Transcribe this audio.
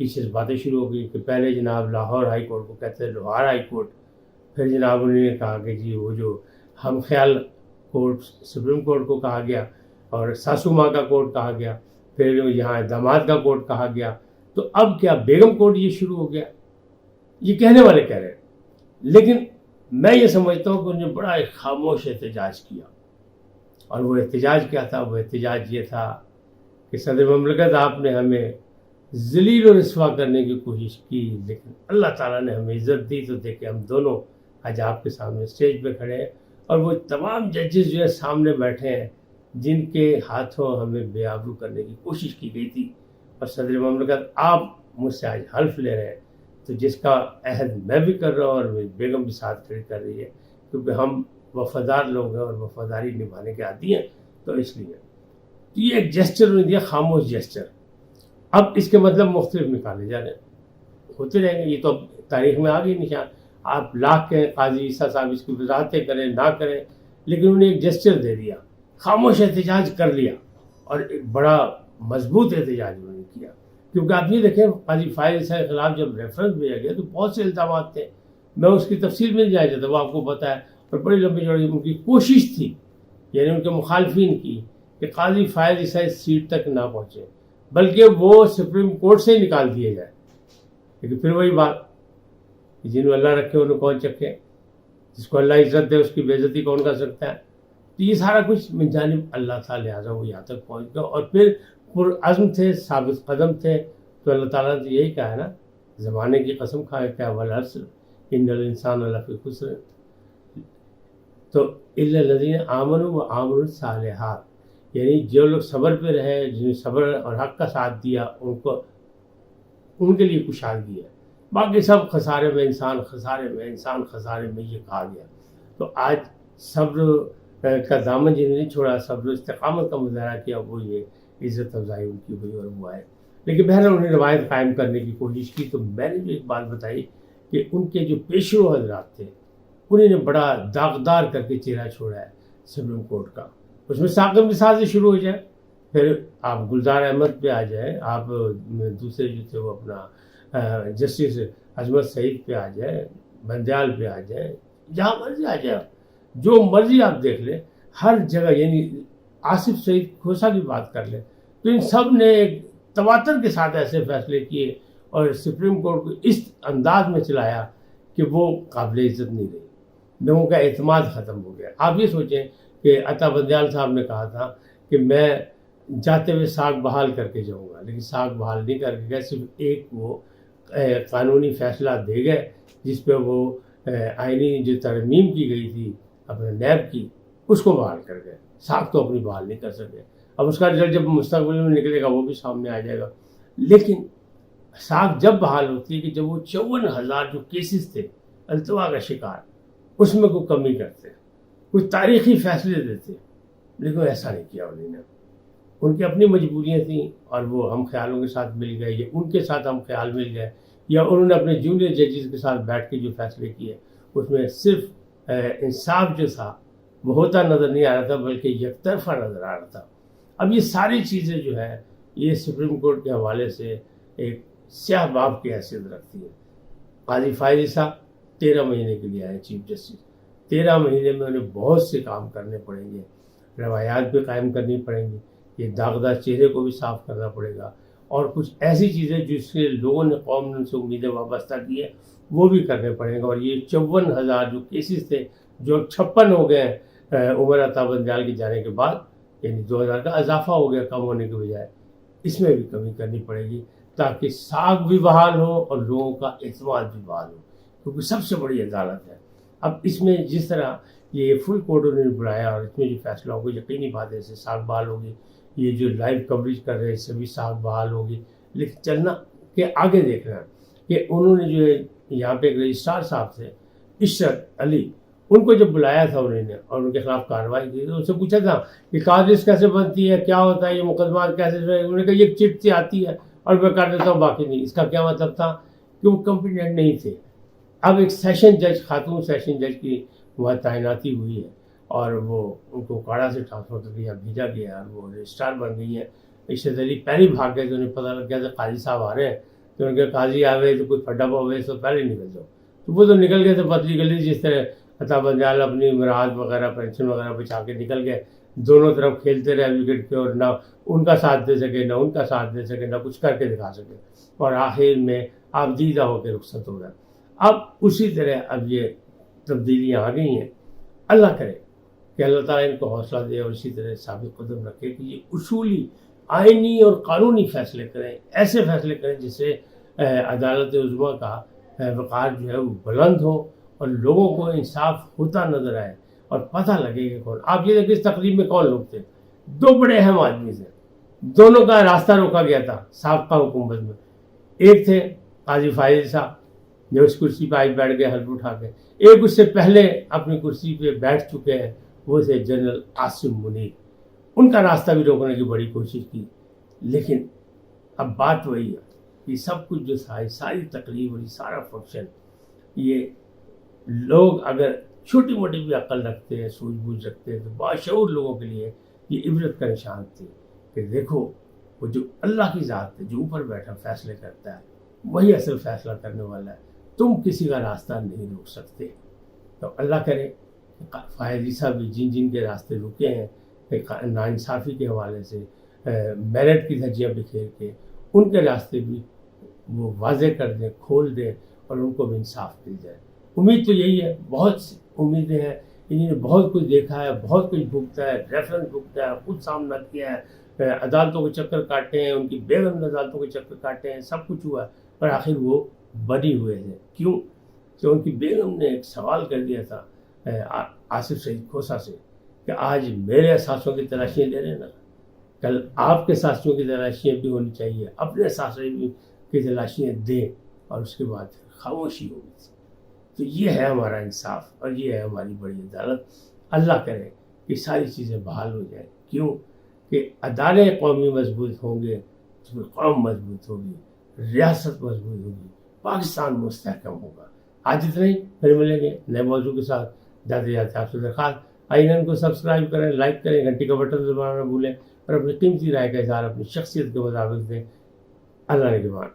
پیچھے سے باتیں شروع ہو گئی کہ پہلے جناب لاہور ہائی کورٹ کو کہتے ہیں لوہار ہائی کورٹ، پھر جناب انہوں نے کہا کہ جی وہ جو ہم خیال کورٹ سپریم کورٹ کو کہا گیا، اور ساسو ماں کا کورٹ کہا گیا، پھر یہاں داماد کا کورٹ کہا گیا، تو اب کیا بیگم کورٹ یہ شروع ہو گیا؟ یہ کہنے والے کہہ رہے ہیں، لیکن میں یہ سمجھتا ہوں کہ انہوں نے بڑا ایک خاموش احتجاج کیا، اور وہ احتجاج کیا تھا؟ وہ احتجاج یہ تھا کہ صدر مملکت آپ نے ہمیں ذلیل و رسوا کرنے کی کوشش کی، لیکن اللہ تعالیٰ نے ہمیں عزت دی، تو دیکھیں ہم دونوں آج آپ کے سامنے اسٹیج پہ کھڑے ہیں، اور وہ تمام ججز جو ہے سامنے بیٹھے ہیں جن کے ہاتھوں ہمیں بے آبرو کرنے کی کوشش کی گئی تھی، اور صدر مملکت آپ مجھ سے آج حلف لے رہے ہیں، تو جس کا عہد میں بھی کر رہا ہوں اور میری بیگم بھی ساتھ کھڑی کر رہی ہے، کیونکہ ہم وفادار لوگ ہیں اور وفاداری نبھانے کے عادی ہیں، تو اس لیے یہ ایک جیسچر انہوں نے دیا، خاموش جیسچر۔ اب اس کے مطلب مختلف نکالے جا رہے ہیں، ہوتے رہیں گے، یہ تو اب تاریخ میں آ گئی نشان، آپ لاکھ کہیں قاضی عیسیٰ صاحب اس کی وضاحتیں کریں نہ کریں، لیکن انہوں نے ایک جیسچر دے دیا، خاموش احتجاج کر لیا، اور ایک بڑا مضبوط احتجاج انہوں نے کیا، کیونکہ آپ یہ دیکھیں قاضی فائز عیسیٰ کے خلاف جب ریفرنس بھیجا گیا تو بہت سے الزامات تھے، میں اس کی تفصیل میں نہیں جایا جاتا، وہ آپ کو پتہ ہے، اور بڑی لمبی چوڑی ان کی کوشش تھی، یعنی ان کے مخالفین کی، کہ قاضی فائز عیسیٰ اس سیٹ تک نہ پہنچے، بلکہ وہ سپریم کورٹ سے ہی نکال دیے جائے، لیکن پھر وہی بات، جنہوں اللہ رکھے انہوں کون چکے، جس کو اللہ عزت دے اس کی بے عزتی کون کر سکتا ہے؟ تو یہ سارا کچھ من جانب اللہ تعالیٰ، لہٰذا وہ یہاں تک پہنچ گیا، اور پھر پرعزم تھے، ثابت قدم تھے، تو اللہ تعالیٰ نے یہی کہا ہے نا، زمانے کی قسم کھائے کیا والعصر ان الانسان لفی خسر، تو الا الذین آمنوا وعملوا الصالحات، یعنی جو لوگ صبر پہ رہے، جنہوں نے صبر اور حق کا ساتھ دیا، ان کے لیے کشادگی ہے، باقی سب خسارے میں، انسان خسارے میں، انسان خسارے میں، یہ کہا گیا۔ تو آج صبر کا دامن جنہوں نے چھوڑا، صبر و استقامت کا مظاہرہ کیا، وہ یہ عزت افزائی ان کی ہوئی اور وہ آئے، لیکن بہرحال انہوں نے روایت قائم کرنے کی کوشش کی۔ تو میں نے جو ایک بات بتائی کہ ان کے جو پیشرو حضرات تھے انہوں نے بڑا داغدار کر کے چہرہ چھوڑا ہے سپریم کورٹ کا، اس میں ثاقب نثار سے شروع ہو جائے، پھر آپ گلزار احمد پہ آ جائیں، آپ دوسرے جو تھے وہ اپنا جسٹس عظمت سعید پہ آ جائیں، بندیال پہ آ جائیں، جہاں مرضی آ جائیں، جو مرضی آپ دیکھ لیں، ہر جگہ، یعنی آصف سعید کھوسہ کی بات کر لیں، تو ان سب نے ایک تواتر کے ساتھ ایسے فیصلے کیے اور سپریم کورٹ کو اس انداز میں چلایا کہ وہ قابل عزت نہیں رہی، لوگوں کا اعتماد ختم ہو گیا۔ آپ یہ سوچیں کہ عطا بندیال صاحب نے کہا تھا کہ میں جاتے ہوئے ساکھ بحال کر کے جاؤں گا، لیکن ساکھ بحال نہیں کر کے گئے، صرف ایک وہ قانونی فیصلہ دے گئے جس پہ وہ آئینی جو ترمیم کی گئی تھی اپنے نیب کی، اس کو بحال کر گئے، ساکھ تو اپنی بحال نہیں کر سکے۔ اب اس کا رزلٹ جب مستقبل میں نکلے گا وہ بھی سامنے آ جائے گا، لیکن ساکھ جب بحال ہوتی ہے کہ جب وہ 54,000 جو کیسز تھے التوا کا شکار، اس میں کوئی کمی کرتے، کوئی تاریخی فیصلے دیتے، لیکن ایسا نہیں کیا انہوں نے۔ ان کی اپنی مجبوریاں تھیں اور وہ ہم خیالوں کے ساتھ مل گئے، یا ان کے ساتھ ہم خیال مل گئے، یا انہوں نے اپنے جونیئر ججز کے ساتھ بیٹھ کے جو فیصلے کیے اس میں صرف انصاف جو تھا وہ ہوتا نظر نہیں آ رہا تھا، بلکہ یک طرفہ نظر آ رہا تھا۔ اب یہ ساری چیزیں جو ہے یہ سپریم کورٹ کے حوالے سے ایک سیاہ باب کی حیثیت رکھتی ہے۔ قاضی فائز عیسیٰ 13 مہینے کے لیے آئے چیف جسٹس، 13 مہینے میں انہیں بہت سے کام کرنے پڑیں گے، روایات بھی قائم کرنی پڑیں گی، یہ داغدار چہرے کو بھی صاف کرنا پڑے گا، اور کچھ ایسی چیزیں جس سے لوگوں نے قوم نے ان سے امیدیں وابستہ کی ہے وہ بھی کرنے پڑیں گے، اور یہ 54,000 جو کیسز تھے جو 56 ہو گئے عمر عطا بندیال کے جانے کے بعد، یعنی 2,000 کا اضافہ ہو گیا کم ہونے کے بجائے، اس میں بھی کمی کرنی پڑے گی تاکہ ساکھ بھی بحال ہو اور لوگوں کا اعتماد بھی بحال ہو، کیونکہ سب سے بڑی عدالت ہے۔ اب اس میں جس طرح یہ فل کورٹ انہوں نے بلایا اور اس میں جو فیصلہ ہوگا یقینی بات ہے اس سے ساکھ بحال ہوگی، یہ جو لائیو کوریج کر رہے ہیں اس سے بھی ساکھ بحال ہوگی، لیکن چلنا کہ آگے دیکھنا کہ انہوں نے جو ہے یہاں پہ ایک رجسٹرار صاحب تھے عشرت علی، ان کو جب بلایا تھا انہوں نے اور ان کے خلاف کارروائی کی تو ان سے پوچھا تھا کہ کاغذ کیسے بنتی ہے، کیا ہوتا ہے یہ مقدمات کیسے، انہوں نے کہا یہ چٹ سے آتی ہے اور میں کر دیتا ہوں باقی نہیں۔ اس کا کیا مطلب تھا کہ وہ کمپیٹنٹ نہیں تھے۔ اب ایک سیشن جج، خاتون سیشن جج کی وہاں تعیناتی ہوئی ہے اور وہ ان کو کاڑا سے ٹرانسفر کر کے یہاں بھیجا گیا اور وہ رجسٹرار بن گئی ہیں۔ عشرت علی پہلے بھاگ گئے تو انہیں پتہ لگ گیا کہ قاضی صاحب آ رہے ہیں، کہ ان کے قاضی آوے تو کوئی پھڈا پاوے تو پہلے نکل جاؤ. تو وہ تو نکل گئے تھے پتلی گلی جس طرح عطا بندیال اپنی مراد وغیرہ پینشن وغیرہ بچا کے نکل گئے. دونوں طرف کھیلتے رہے وکٹ کے اور نہ ان کا ساتھ دے سکے نہ ان کا ساتھ دے سکے نہ کچھ کر کے دکھا سکے اور آخر میں آپ دیدہ ہو کے رخصت ہو گئے. اب اسی طرح اب یہ تبدیلیاں آ گئی ہیں. اللہ کرے کہ اللہ تعالیٰ ان کو حوصلہ دے اور اسی طرح ثابت قدم رکھے کہ یہ اصولی آئینی اور قانونی فیصلے کریں, ایسے فیصلے کریں جس سے عدالت عظمیٰ کا وقار جو ہے وہ بلند ہو اور لوگوں کو انصاف ہوتا نظر آئے اور پتہ لگے کہ کون. آپ یہ دیکھیں اس تقریب میں کون لوگ تھے؟ دو بڑے اہم آدمی تھے, دونوں کا راستہ روکا گیا تھا سابقہ حکومت میں. ایک تھے قاضی فائز صاحب جو اس کرسی پہ آج بیٹھ گئے حلف اٹھا کے, ایک اس سے پہلے اپنی کرسی پہ بیٹھ چکے ہیں وہ تھے جنرل عاصم منیر. ان کا راستہ بھی روکنے کی بڑی کوشش کی, لیکن اب بات وہی ہے کہ سب کچھ جو تھا ساری تقریب اور یہ سارا فنکشن یہ لوگ اگر چھوٹی موٹی بھی عقل رکھتے ہیں سوجھ بوجھ رکھتے ہیں تو باشعور لوگوں کے لیے یہ عبرت کا نشان تھی کہ دیکھو وہ جو اللہ کی ذات ہے جو اوپر بیٹھا فیصلے کرتا ہے وہی اصل فیصلہ کرنے والا ہے, تم کسی کا راستہ نہیں روک سکتے. تو اللہ کرے فائز صاحب بھی جن جن کے راستے رکے ہیں ناانصافی کے حوالے سے میرٹ کی دھجیاں بکھیر کے ان کے راستے بھی وہ واضح کر دیں, کھول دیں اور ان کو بھی انصاف مل جائے. امید تو یہی ہے, بہت سی امیدیں ہیں, انہوں نے بہت کچھ دیکھا ہے, بہت کچھ بھگتا ہے, ریفرنس بھگتا ہے, خود سامنا کیا ہے, عدالتوں کے چکر کاٹے ہیں, ان کی بیگم نے عدالتوں کے چکر کاٹے ہیں, سب کچھ ہوا ہے, پر آخر وہ بری ہوئے ہیں. کیوں کہ ان کی بیگم نے ایک سوال کر دیا تھا آصف سعید کھوسہ سے کہ آج میرے اثاثوں کی تلاشیاں دے رہے ہیں نا, کل آپ کے ساتھیوں کی تلاشیاں بھی ہونی چاہیے, اپنے ساتھیوں کی تلاشیاں دیں. اور اس کے بعد خاموشی ہوگی. تو یہ ہے ہمارا انصاف اور یہ ہے ہماری بڑی عدالت. اللہ کرے کہ ساری چیزیں بحال ہو جائیں. کیوں کہ ادارے قومی مضبوط ہوں گے تو پھر قوم مضبوط ہوگی, ریاست مضبوط ہوگی, پاکستان مستحکم ہوگا. آج اتنا ہی, پھر ملیں گے نئے موضوع کے ساتھ. جاتے جاتے آپ سے درخواست آئینن کو سبسکرائب کریں, لائک کریں, گھنٹی کا بٹن دبانا نہ بھولیں اور اپنی قیمتی رائے کا اظہار اپنی شخصیت کے مطابق دیں. اللہ نے کے بعد